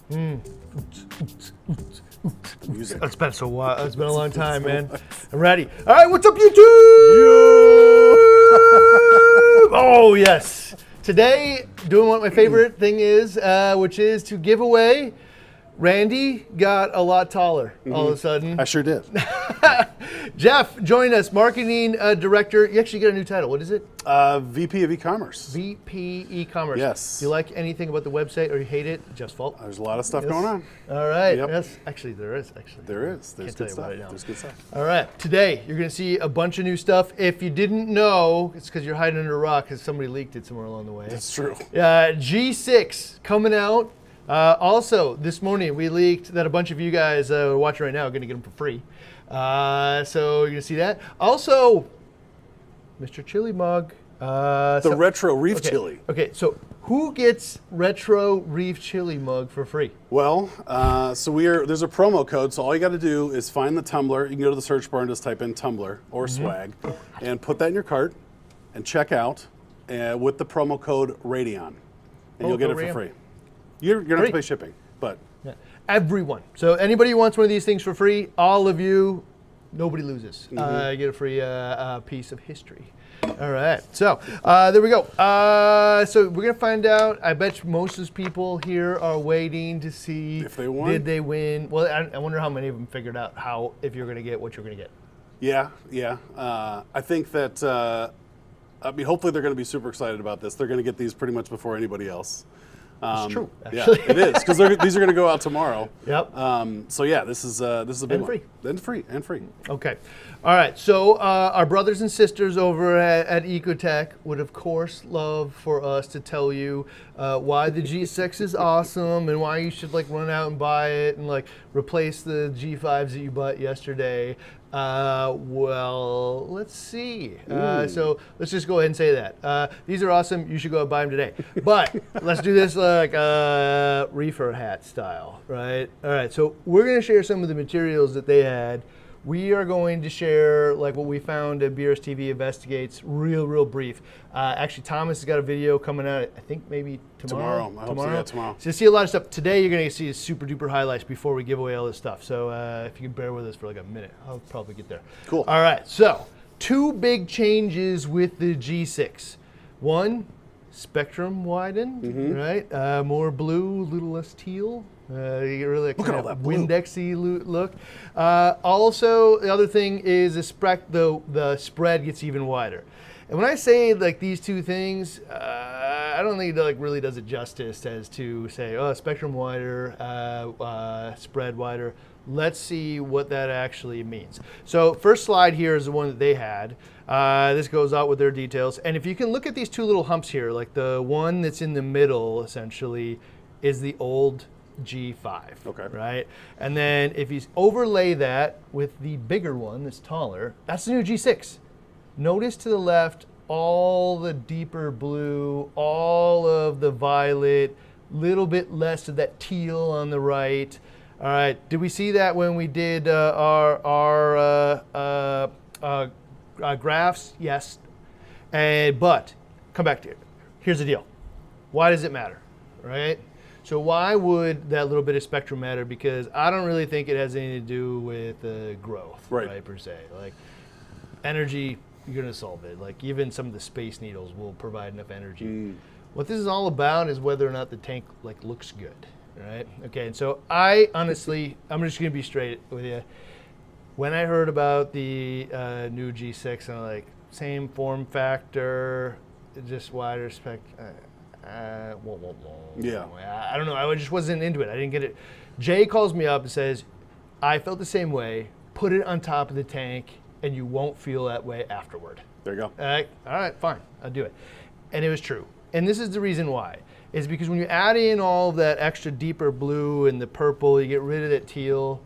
Music. It's been so while. It's been a long time, man. I'm ready. All right, what's up, YouTube? Oh yes. Today, doing what my favorite thing is, which is to give away. Randy got a lot taller all of a sudden. I sure did. Jeff joined us, marketing director. You actually get a new title. What is it? VP of e-commerce. VP e-commerce. Yes. Do you like anything about the website or you hate it? Jeff's fault. There's a lot of stuff going on. All right. Yep. Yes. Actually, there is. Actually, There is. There's Can't good tell stuff. you about it now. There's good stuff. All right. Today, you're going to see a bunch of new stuff. If you didn't know, it's because you're hiding under a rock because somebody leaked it somewhere along the way. That's true. G6 coming out. Also, this morning we leaked that a bunch of you guys are watching right now are going to get them for free. So you're going to see that. Also, Mr. Chili Mug. The retro Reef chili. Okay, so who gets retro Reef chili mug for free? Well, there's a promo code, so all you got to do is find the tumbler. You can go to the search bar and just type in tumbler or swag, and put that in your cart, and check out with the promo code Radion, and you'll get it for free. You're going to have to pay shipping, but... Yeah. Everyone. So anybody who wants one of these things for free, all of you, nobody loses. You get a free piece of history. All right. So there we go. So we're going to find out. I bet most of those people here are waiting to see if they won. Did they win? Well, I wonder how many of them figured out if you're going to get what you're going to get. Yeah. I think that, hopefully they're going to be super excited about this. They're going to get these pretty much before anybody else. It's true, actually. Yeah, it is, because these are going to go out tomorrow. Yep. So yeah, this is a big one. And free. Okay. All right. So our brothers and sisters over at Ecotech would, of course, love for us to tell you why the G6 is awesome and why you should run out and buy it and replace the G5s that you bought yesterday. Well, let's see. So let's just go ahead and say that. These are awesome. You should go and buy them today. But let's do this like reefer hat style, right? All right. So we're going to share some of the materials that they had. We are going to share what we found at BRStv Investigates, real brief. Actually, Thomas has got a video coming out, I think maybe tomorrow. I hope so, yeah, tomorrow. So you see a lot of stuff. Today you're going to see super duper highlights before we give away all this stuff. So if you can bear with us for a minute, I'll probably get there. Cool. All right, so 2 big changes with the G6. One, spectrum widened, right? More blue, a little less teal. You get really look at all that Windexy look. Also, the other thing is the spread gets even wider. And when I say these two things, I don't think it really does it justice as to say, oh, spectrum wider, spread wider. Let's see what that actually means. So first slide here is the one that they had. This goes out with their details. And if you can look at these 2 little humps here, the one that's in the middle essentially is the old G5, right? And then if you overlay that with the bigger one that's taller, that's the new G6. Notice to the left all the deeper blue, all of the violet, little bit less of that teal on the right. All right, did we see that when we did our graphs? Yes. But come back to it. Here's the deal. Why does it matter, right? So why would that little bit of spectrum matter? Because I don't really think it has anything to do with growth, right, per se. Energy, you're going to solve it. Even some of the space needles will provide enough energy. What this is all about is whether or not the tank looks good, right? Okay, and so I honestly, I'm just going to be straight with you. When I heard about the new G6, I'm same form factor, just wider spec. Yeah. I don't know. I just wasn't into it. I didn't get it. Jay calls me up and says, I felt the same way. Put it on top of the tank, and you won't feel that way afterward. There you go. All right, fine. I'll do it. And it was true. And this is the reason why. Is because when you add in all of that extra deeper blue and the purple, you get rid of that teal,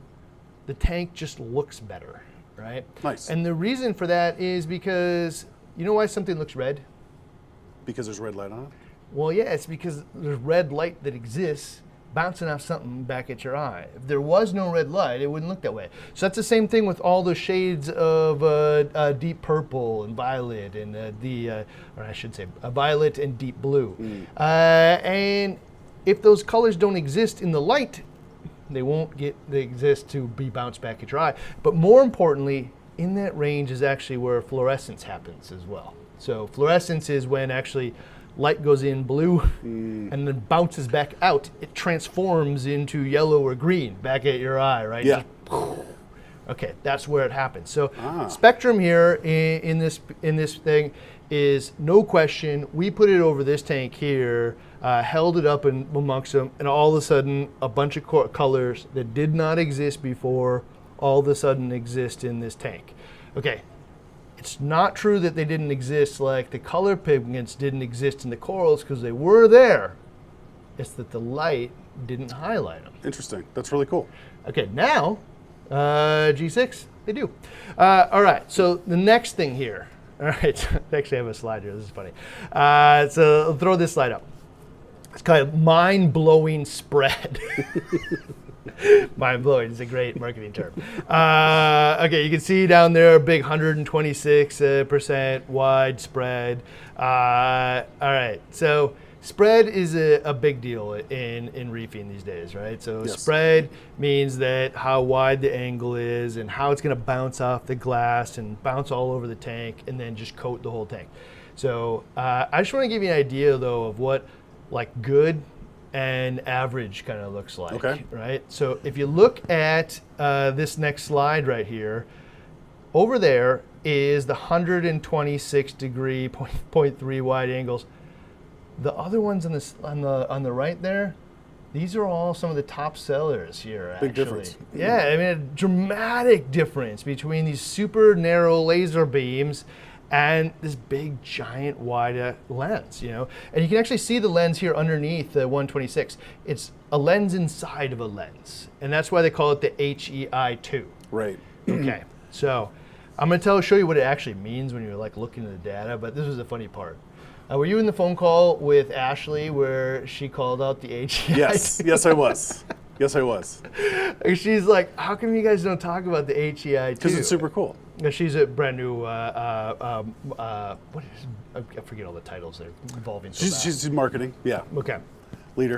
the tank just looks better, right? Nice. And the reason for that is because, you know why something looks red? Because there's red light on it? Well, yeah, it's because there's red light that exists bouncing off something back at your eye. If there was no red light, it wouldn't look that way. So that's the same thing with all the shades of deep purple and violet and or I should say violet and deep blue. And if those colors don't exist in the light, they exist to be bounced back at your eye. But more importantly, in that range is actually where fluorescence happens as well. So fluorescence is when actually light goes in blue and then bounces back out. It transforms into yellow or green back at your eye, right? Yeah. Okay, that's where it happens. So spectrum here in this thing is no question. We put it over this tank here, held it up amongst them, and all of a sudden a bunch of colors that did not exist before all of a sudden exist in this tank. Okay, it's not true that they didn't exist like the color pigments didn't exist in the corals, because they were there. It's that the light didn't highlight them. Interesting. That's really cool. Okay, now, G6, they do. All right, so the next thing here. All right, I actually have a slide here. This is funny. So I'll throw this slide up. It's kind of mind-blowing spread. Mind-blowing is a great marketing term. Okay, you can see down there a big 126% wide spread. All right, so spread is a big deal in reefing these days, right? So yes. Spread means that how wide the angle is and how it's going to bounce off the glass and bounce all over the tank and then just coat the whole tank. So I just want to give you an idea, though, of what like good and average kind of looks like, okay. Right? So if you look at this next slide right here, over there is the 126 degree 0.3 wide angles. The other ones on the right there, these are all some of the top sellers here, actually. Big difference. Yeah, I mean, a dramatic difference between these super narrow laser beams and this big, giant, wide lens, you know? And you can actually see the lens here underneath the 126. It's a lens inside of a lens, and that's why they call it the HEI2. Right. Okay, so I'm gonna show you what it actually means when you're like looking at the data, but this was the funny part. Were you in the phone call with Ashley where she called out the HEI2? Yes, yes I was. Yes, I was. She's like, how come you guys don't talk about the HEI2? Because it's super cool. She's a brand new, what is, I forget all the titles there involving. She's marketing, yeah. Okay. Leader.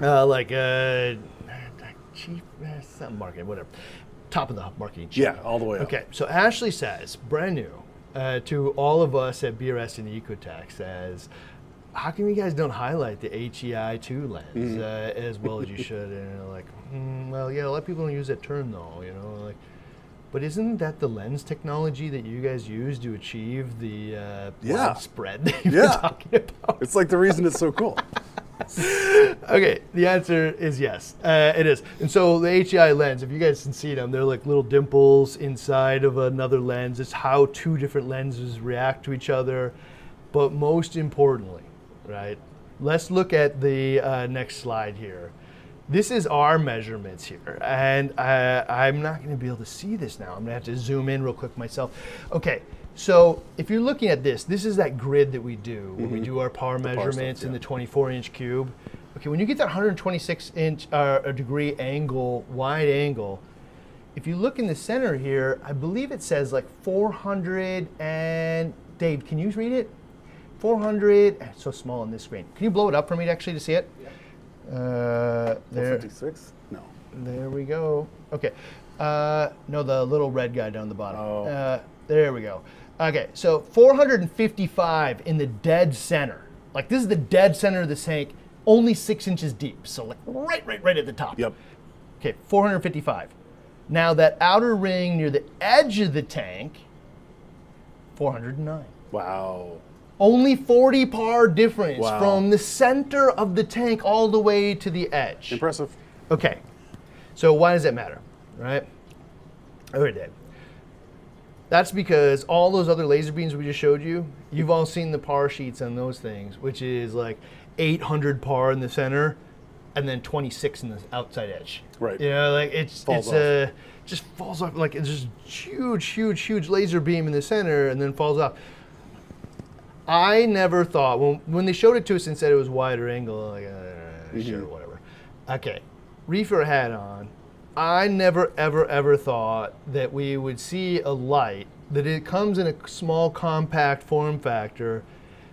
Chief, something marketing, whatever. Top of the marketing chain. Yeah, all the way up. Okay, so Ashley says, brand new, to all of us at BRS and Ecotech says, how come you guys don't highlight the HEI2 lens as well as you should? And you're like, well, yeah, a lot of people don't use that term though, you know, like, but isn't that the lens technology that you guys use to achieve the wide spread that you've been talking about? It's like the reason it's so cool. Okay, the answer is yes, it is. And so the HEI lens, if you guys can see them, they're like little dimples inside of another lens. It's how two different lenses react to each other. But most importantly, right, let's look at the next slide here. This is our measurements here, and I'm not going to be able to see this now. I'm going to have to zoom in real quick myself. Okay, so if you're looking at this is that grid that we do when we do our par measurements in the 24-inch cube. Okay, when you get that 126-inch degree angle, wide angle, if you look in the center here, I believe it says like 400 and, Dave, can you read it? 400, it's so small on this screen. Can you blow it up for me actually to see it? Yeah. There. 56? No. There we go. Okay. No, the little red guy down the bottom. Oh. There we go. Okay, so 455 in the dead center. Like this is the dead center of the tank, only 6 inches deep. So like right at the top. Yep. Okay, 455. Now that outer ring near the edge of the tank, 409. Wow. Only 40 par difference Wow. from the center of the tank all the way to the edge. Impressive. Okay, so why does that matter, right? Okay, Dave. That's because all those other laser beams we just showed you, you've all seen the par sheets on those things, which is like 800 par in the center and then 26 in the outside edge. Right. You know, like just falls off. Like it's just huge laser beam in the center and then falls off. I never thought, when they showed it to us and said it was wider angle, like, sure, whatever. Okay, reefer hat on. I never, ever thought that we would see a light, that it comes in a small, compact form factor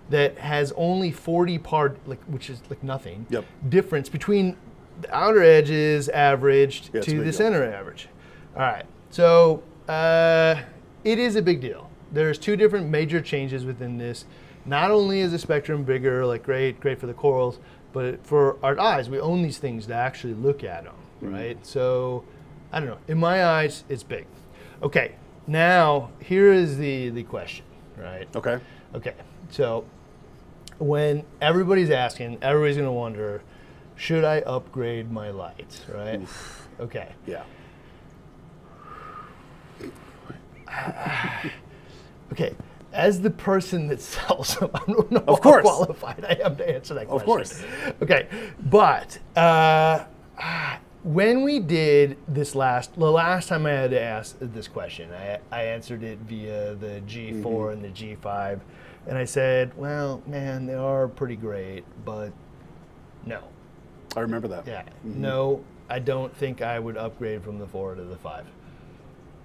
that has only 40 par, like, which is like nothing, difference between the outer edge is averaged Yeah, it's a to big the deal. center average. All right, so it is a big deal. There's two different major changes within this. Not only is the spectrum bigger, like great for the corals, but for our eyes, we own these things to actually look at them, right? So, I don't know. In my eyes, it's big. Okay, now here is the question, right? Okay. Okay, so when everybody's asking, everybody's gonna wonder, should I upgrade my lights, right? Oof. Okay. Yeah. Okay, as the person that sells them, I don't know Of how course. qualified I am to answer that question. Of course. Okay, but when we did this the last time I had to ask this question, I answered it via the G4 and the G5, and I said, well, man, they are pretty great, but no. I remember that. Yeah, no, I don't think I would upgrade from the 4 to the 5.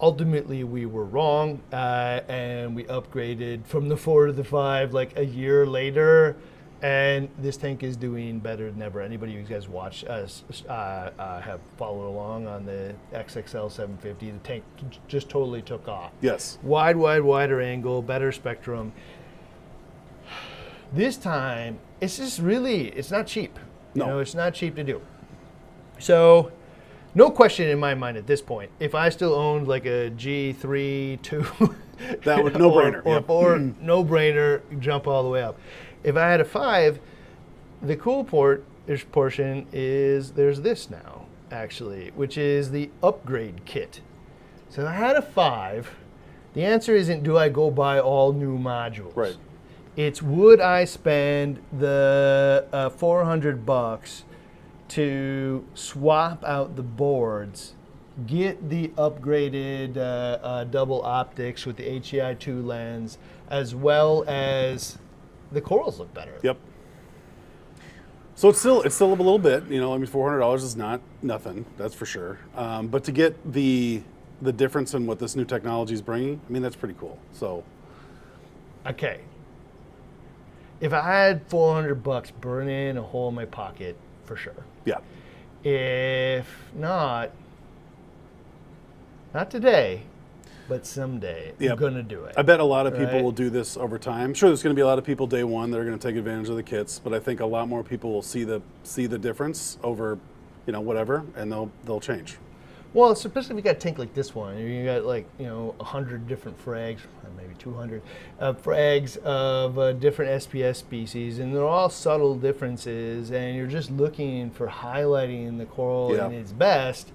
Ultimately, we were wrong, and we upgraded from the 4 to the 5 like a year later, and this tank is doing better than ever. Anybody who guys watch us have followed along on the XXL 750, the tank just totally took off. Yes. Wider angle, better spectrum. This time, it's just really, it's not cheap. You No. know, it's not cheap to do. So, no question in my mind at this point, if I still owned like a G3, 2, That would no-brainer. or Yep. 4, no brainer, jump all the way up. If I had a 5, the cool portion is there's this now, actually, which is the upgrade kit. So if I had a 5, the answer isn't do I go buy all new modules. Right. It's would I spend the $400 to swap out the boards, get the upgraded double optics with the HEI2 lens, as well as the corals look better. Yep. So it's still up a little bit. You know, I mean, $400 is not nothing. That's for sure. But to get the difference in what this new technology is bringing, I mean, that's pretty cool. So. Okay. If I had $400 burning a hole in my pocket, for sure. Yeah. If not today, but someday, Yeah. I'm gonna do it. I bet a lot of people Right. will do this over time. I'm sure there's going to be a lot of people day one that are going to take advantage of the kits, but I think a lot more people will see the difference over, you know, whatever, and they'll change. Well, especially if you got a tank like this one, you got like 100 different frags, maybe 200 frags of different SPS species, and they're all subtle differences, and you're just looking for highlighting the coral Yeah. in its best.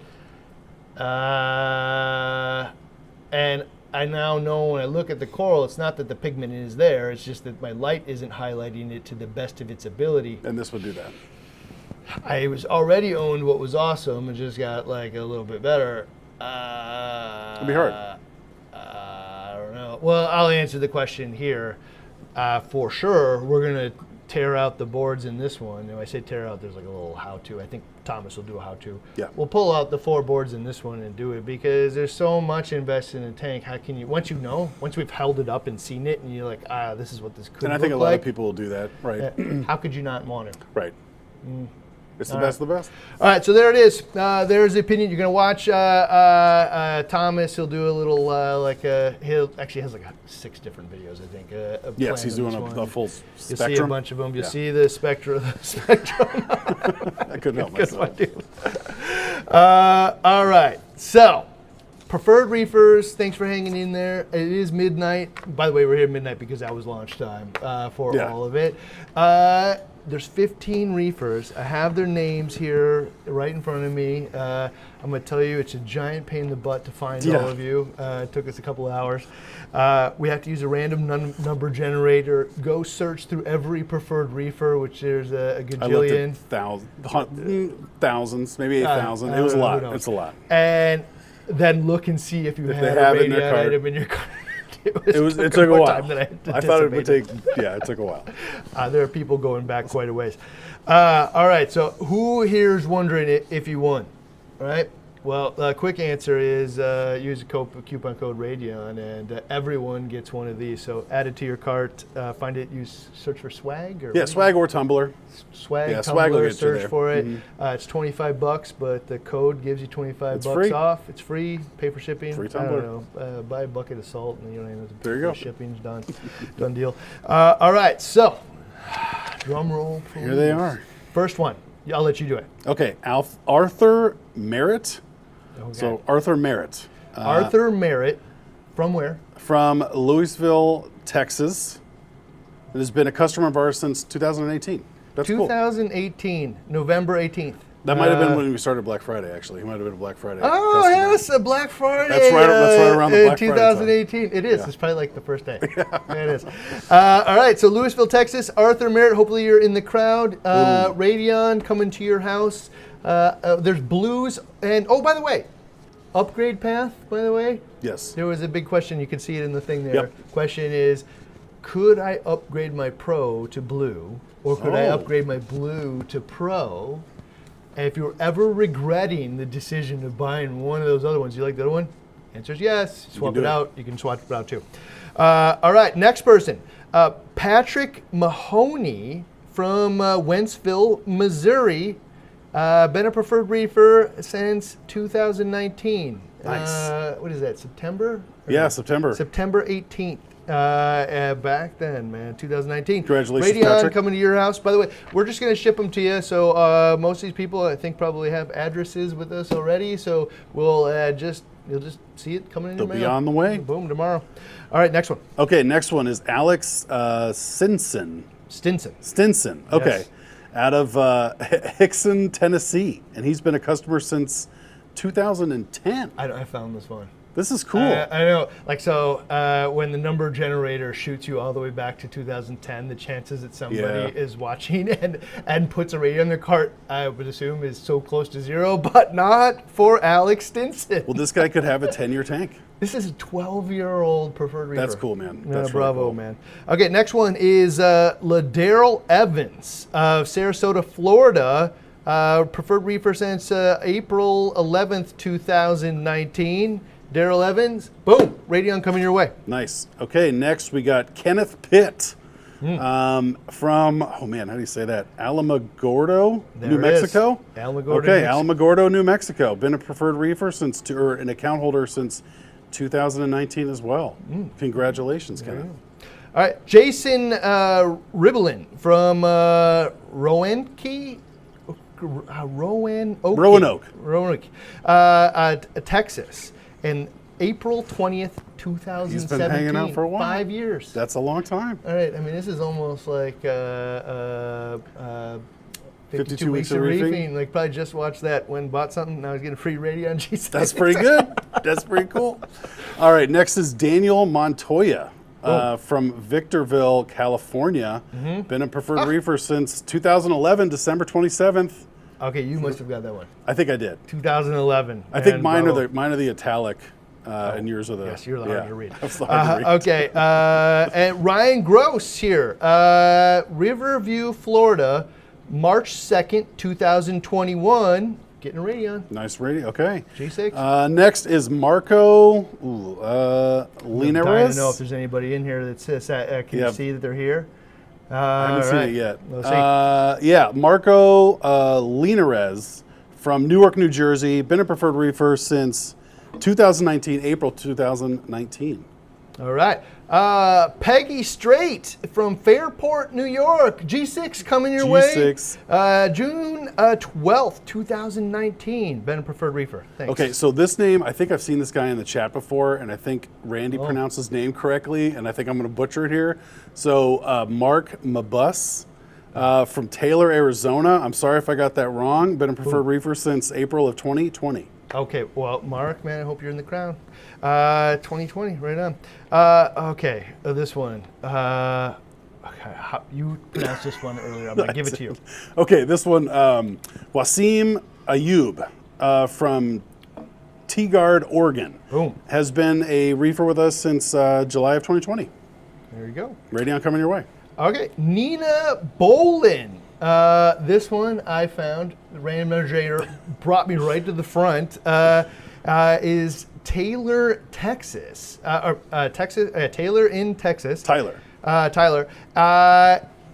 And I now know when I look at the coral, it's not that the pigment is there, it's just that my light isn't highlighting it to the best of its ability. And this would do that. I was already owned what was awesome and just got like a little bit better. It'd be hard. I don't know. Well, I'll answer the question here. For sure, we're going to tear out the boards in this one. And when I say tear out, there's like a little how-to. I think Thomas will do a how-to. Yeah. We'll pull out the 4 boards in this one and do it because there's so much invested in a tank. How can you, once we've held it up and seen it and you're like, this is what this could look like. And I think a lot of people will do that, right? How could you not want it? Right. It's the best of the best. All right, so there it is. There's the opinion. You're going to watch Thomas. He'll do a little, he actually has like 6 different videos, I think. Yes, he's doing a full You'll spectrum. see a bunch of them. You'll Yeah. see the spectrum. I couldn't help Good myself. one, dude. All right, so preferred reefers, thanks for hanging in there. It is midnight. By the way, we're here at midnight because that was launch time for Yeah. all of it. There's 15 reefers. I have their names here right in front of me. I'm going to tell you, it's a giant pain in the butt to find Yeah. all of you. It took us a couple hours. We have to use a random number generator. Go search through every preferred reefer, which there's a I looked gajillion. at thousands, maybe 8,000. It was a who lot. knows? It's a lot. And then look and see if you If have they a have it in their Radion cart. item in your cart. It took a more while. time than I thought it would take. anticipated. Yeah, it took a while. There are people going back quite a ways. All right, so who here is wondering if you won? All right, Well, quick answer is use a coupon code Radion, and everyone gets one of these. So add it to your cart. Find it. Search for swag. Or Yeah, swag or tumbler. Swag. Yeah, Tumbler, swag will get you search there. for it. It's $25, but the code gives you $25 free. off. It's free. Pay for shipping. Free I tumbler. don't know. Buy a bucket of salt, and you don't even have to There you pay go. for shipping's done. Done deal. All right. So, drum roll. Please. Here they are. First one. I'll let you do it. Okay, Arthur Merritt. Okay. So Arthur Merritt. Arthur Merritt, from where? From Louisville, Texas. It has been a customer of ours since 2018. That's cool. 2018, November 18th. That might have been when we started Black Friday, actually. He might have been a Black Friday Oh, customer. yes, a Black Friday. That's right around the Black Friday time. 2018. It is. Yeah. It's probably like the first day. Yeah, it is. All right, so Louisville, Texas, Arthur Merritt. Hopefully you're in the crowd. Radion coming to your house. There's blues. And, oh, by the way, upgrade path, by the way. Yes. There was a big question. You can see it in the thing there. Yep. Question is, could I upgrade my Pro to Blue? Or could I Oh. upgrade my Blue to Pro? And if you're ever regretting the decision of buying one of those other ones, you like the other one? Answer is yes. Swap do it it. out. You can swap it out too. All right, next person. Patrick Mahoney from Wentzville, Missouri. Been a preferred reefer since 2019. Nice. What is that, September? Yeah, September. September 18th. Back then, man, 2019. Congratulations, Radion Patrick. coming to your house. By the way, we're just going to ship them to you. So most of these people, I think, probably have addresses with us already. So we'll you'll just see it coming in your They'll mail. be on the way. Boom, tomorrow. All right, next one. Okay, next one is Alex Stinson. Stinson. Okay. Yes. Out of Hickson, Tennessee. And he's been a customer since 2010. I found this one. This is cool. I know. Like, so when the number generator shoots you all the way back to 2010, the chances that somebody is watching and puts a radio in their cart, I would assume, is so close to zero, but not for Alex Stinson. Well, this guy could have a 10-year tank. This is a 12-year-old preferred reefer. That's cool, man. That's bravo, really cool. man. Okay, next one is LaDarrell Evans of Sarasota, Florida. Preferred reefer since April 11th, 2019. Darrell Evans, boom, Radion coming your way. Nice. Okay, next we got Kenneth Pitt from, oh man, how do you say that? Alamogordo, There New it is. Mexico? Alamogordo, Okay, New Mexico. Alamogordo, New Mexico. Been a preferred reefer since, or an account holder since 2019 as well. Congratulations, Kenneth. All right, Jason Ribelin from Roanoke, Texas. And April 20th, 2017. He's been hanging out for a while. 5 years. That's a long time. All right, I mean, this is almost like 52 weeks of reefing. Like, probably just watched that when bought something, now he's getting free radio on G6. That's pretty good. That's pretty cool. All right, next is Daniel Montoya from Victorville, California. Been a preferred reefer since 2011, December 27th. Okay, you must have got that one. I think I did. 2011. I think And mine bravo. are the italic, and yours are the. Yes, you're the hard to read. That's the hard to read. Okay, and Ryan Gross here, Riverview, Florida, March 2nd, 2021. Getting a radio. Nice radio. Okay. G6. Next is Marco I'm dying Linares. to know if there's anybody in here that says, can you Yep. see that they're here? I haven't seen it yet. Let's see. Yeah, Marco Linares from Newark, New Jersey. Been a preferred reefer since 2019, April 2019. All right. Peggy Strait from Fairport, New York. G6 coming your G6. way. June 12th, 2019. Been a preferred reefer. Thanks. Okay, so this name, I think I've seen this guy in the chat before, and I think Randy pronounced his name correctly, and I think I'm going to butcher it here. So Mark Mabus from Taylor, Arizona. I'm sorry if I got that wrong. Been a preferred reefer since April of 2020. Okay, well, Mark, man, I hope you're in the crowd. 2020, right on. Okay, this one. Okay, you pronounced this one earlier. I'm going to give it to you. Okay, this one, Wasim Ayub from Teagard, Oregon. Boom. Has been a reefer with us since July of 2020. There you go. Radion coming your way. Okay, Nina Bolin This one I found, the random generator brought me right to the front, is Taylor, Texas. Taylor in Texas. Tyler. Tyler.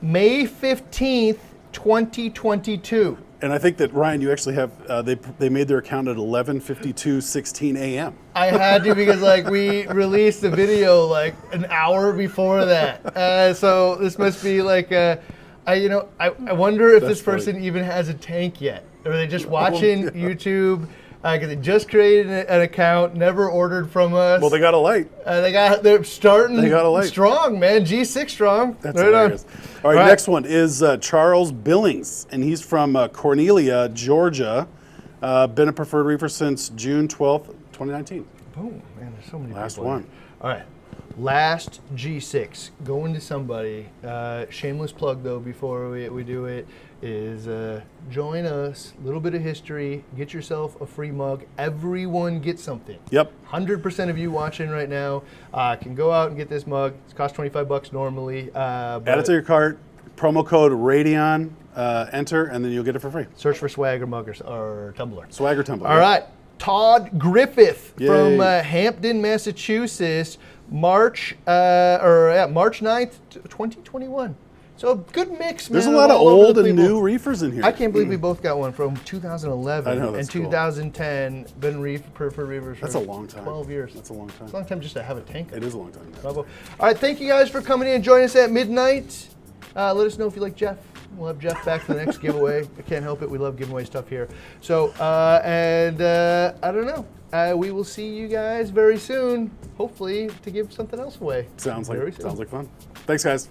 May 15th, 2022. And I think that, Ryan, you actually have, they made their account at 11:52:16 a.m. I had to because like we released the video like an hour before that. So this must be like, I wonder if That's this person funny. even has a tank yet. Or are they just watching YouTube? Because they just created an account, never ordered from us. Well, they got a light. They're starting They got a light. strong, man. G6 strong. That's Right hilarious. on. All right, next one is Charles Billings, and he's from Cornelia, Georgia. Been a preferred reefer since June 12th, 2019. Boom, man, there's so many Last people. one. All right, last G6 going to somebody. Shameless plug though before we do it is join us. A little bit of history. Get yourself a free mug. Everyone gets something. Yep. 100% of you watching right now can go out and get this mug. It costs $25 normally. Add it to your cart. Promo code Radion. Enter, and then you'll get it for free. Search for swag or mug or tumbler. Swag or tumbler. All right. Todd Griffith Yay. from Hampton, Massachusetts, March 9th, 2021. So a good mix, man. There's a lot of all over old the and people. new reefers in here. I can't believe we both got one from 2011 I know, and that's cool. 2010. Been preferred reefers for That's a long time. 12 years. That's a long time. It's a long time just to have a tank. It is a long time. Bravo. All right, thank you guys for coming in and joining us at midnight. Let us know if you like Jeff. We'll have Jeff back for the next giveaway. I can't help it. We love giving away stuff here. So, I don't know. We will see you guys very soon, hopefully, to give something else away. Sounds Very like soon. fun. Thanks, guys.